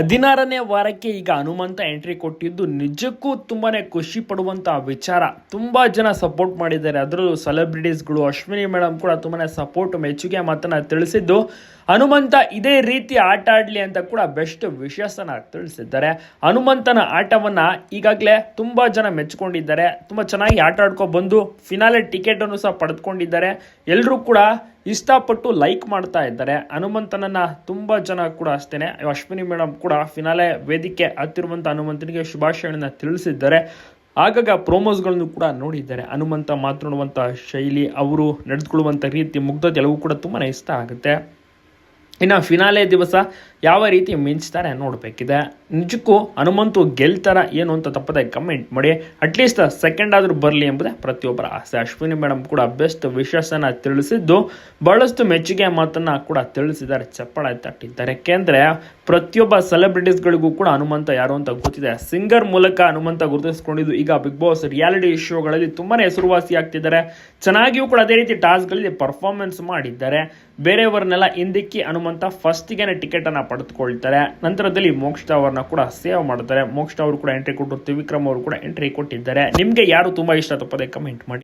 16ನೇ ವಾರಕ್ಕೆ ಈಗ ಹನುಮಂತ ಎಂಟ್ರಿ ಕೊಟ್ಟಿದ್ದು ನಿಜಕ್ಕೂ ತುಂಬಾನೇ ಖುಷಿ ಪಡುವಂತ ವಿಚಾರ. ತುಂಬಾ ಜನ ಸಪೋರ್ಟ್ ಮಾಡಿದ್ದಾರೆ, ಅದರಲ್ಲೂ ಸೆಲೆಬ್ರಿಟೀಸ್ಗಳು. ಅಶ್ವಿನಿ ಮೇಡಮ್ ಕೂಡ ತುಂಬಾನೇ ಸಪೋರ್ಟ್ ಮೆಚ್ಚುಗೆ ಮಾತನ್ನ ತಿಳಿಸಿದ್ದು, ಹನುಮಂತ ಇದೇ ರೀತಿ ಆಟ ಆಡ್ಲಿ ಅಂತ ಕೂಡ ಬೆಸ್ಟ್ ವಿಶೇಷನ ತಿಳಿಸಿದ್ದಾರೆ. ಹನುಮಂತನ ಆಟವನ್ನ ಈಗಾಗಲೇ ತುಂಬಾ ಜನ ಮೆಚ್ಚಿಕೊಂಡಿದ್ದಾರೆ. ತುಂಬಾ ಚೆನ್ನಾಗಿ ಆಟ ಆಡ್ಕೊಂಡು ಬಂದು ಫಿನಾಲೆ ಟಿಕೆಟ್ ಅನ್ನು ಸಹ ಪಡೆದುಕೊಂಡಿದ್ದಾರೆ. ಎಲ್ಲರೂ ಕೂಡ ಇಷ್ಟಪಟ್ಟು ಲೈಕ್ ಮಾಡ್ತಾ ಇದ್ದಾರೆ ಹನುಮಂತನನ್ನ. ತುಂಬಾ ಜನ ಕೂಡ ಅಷ್ಟೇನೆ, ಅಶ್ವಿನಿ ಮೇಡಮ್ ಕೂಡ ಫಿನಾಲೆ ವೇದಿಕೆ ಹತ್ತಿರುವಂತ ಹನುಮಂತನಿಗೆ ಶುಭಾಶಯಗಳನ್ನ ತಿಳಿಸಿದ್ದಾರೆ. ಆಗಾಗ ಪ್ರೋಮೋಸ್ಗಳನ್ನು ಕೂಡ ನೋಡಿದ್ದಾರೆ. ಹನುಮಂತ ಮಾತನಾಡುವಂಥ ಶೈಲಿ, ಅವರು ನಡೆದುಕೊಳ್ಳುವಂಥ ರೀತಿ, ಮುಗ್ಧತೆ ಎಲ್ಲವೂ ಕೂಡ ತುಂಬಾ ಇಷ್ಟ ಆಗುತ್ತೆ. ಇನ್ನು ಫಿನಾಲೆ ದಿವಸ ಯಾವ ರೀತಿ ಮಿಂಚ್ತಾರೆ ನೋಡಬೇಕಿದೆ. ನಿಜಕ್ಕೂ ಹನುಮಂತು ಗೆಲ್ತಾರ ಏನು ಅಂತ ತಪ್ಪದೆ ಕಮೆಂಟ್ ಮಾಡಿ. ಅಟ್ಲೀಸ್ಟ್ ಸೆಕೆಂಡ್ ಆದರೂ ಬರಲಿ ಎಂಬುದೇ ಪ್ರತಿಯೊಬ್ಬರ ಆಸೆ. ಅಶ್ವಿನಿ ಮೇಡಮ್ ಕೂಡ ಬೆಸ್ಟ್ ವಿಶೇಷನ ತಿಳಿಸಿದ್ದು, ಬಹಳಷ್ಟು ಮೆಚ್ಚುಗೆ ಮಾತನ್ನ ಕೂಡ ತಿಳಿಸಿದ್ದಾರೆ, ಚಪ್ಪಾಳೆ ತಟ್ಟಿದ್ದಾರೆ. ಯಾಕೆಂದ್ರೆ ಪ್ರತಿಯೊಬ್ಬ ಸೆಲೆಬ್ರಿಟೀಸ್ಗಳಿಗೂ ಕೂಡ ಹನುಮಂತ ಯಾರು ಅಂತ ಗೊತ್ತಿದೆ. ಸಿಂಗರ್ ಮೂಲಕ ಹನುಮಂತ ಗುರುತಿಸಿಕೊಂಡಿದ್ದು ಈಗ ಬಿಗ್ ಬಾಸ್ ರಿಯಾಲಿಟಿ ಶೋಗಳಲ್ಲಿ ತುಂಬಾನೇ ಹೆಸರುವಾಸಿ ಆಗ್ತಿದ್ದಾರೆ. ಚೆನ್ನಾಗಿಯೂ ಕೂಡ ಅದೇ ರೀತಿ ಟಾಸ್ಕ್ಗಳಲ್ಲಿ ಪರ್ಫಾರ್ಮೆನ್ಸ್ ಮಾಡಿದ್ದಾರೆ. ಬೇರೆಯವರನ್ನೆಲ್ಲ ಹಿಂದಿಕ್ಕಿ ಹನುಮಂತ ಫಸ್ಟಿಗೆ ಟಿಕೆಟ್ ಅನ್ನ ಪಡೆದುಕೊಳ್ತಾರೆ. ನಂತರದಲ್ಲಿ ಮೋಕ್ಷಿತಾ ಅವರನ್ನ ಕೂಡ ಸೇವ್ ಮಾಡ್ತಾರೆ. ಮೋಕ್ಷಿತಾ ಅವರು ಕೂಡ ಎಂಟ್ರಿ ಕೊಟ್ಟು ತ್ರಿವಿಕ್ರಮ್ ಅವರು ಕೂಡ ಎಂಟ್ರಿ ಕೊಟ್ಟಿದ್ದಾರೆ. ನಿಮ್ಗೆ ಯಾರು ತುಂಬಾ ಇಷ್ಟ ತಪ್ಪದೆ ಕಮೆಂಟ್ ಮಾಡಿ.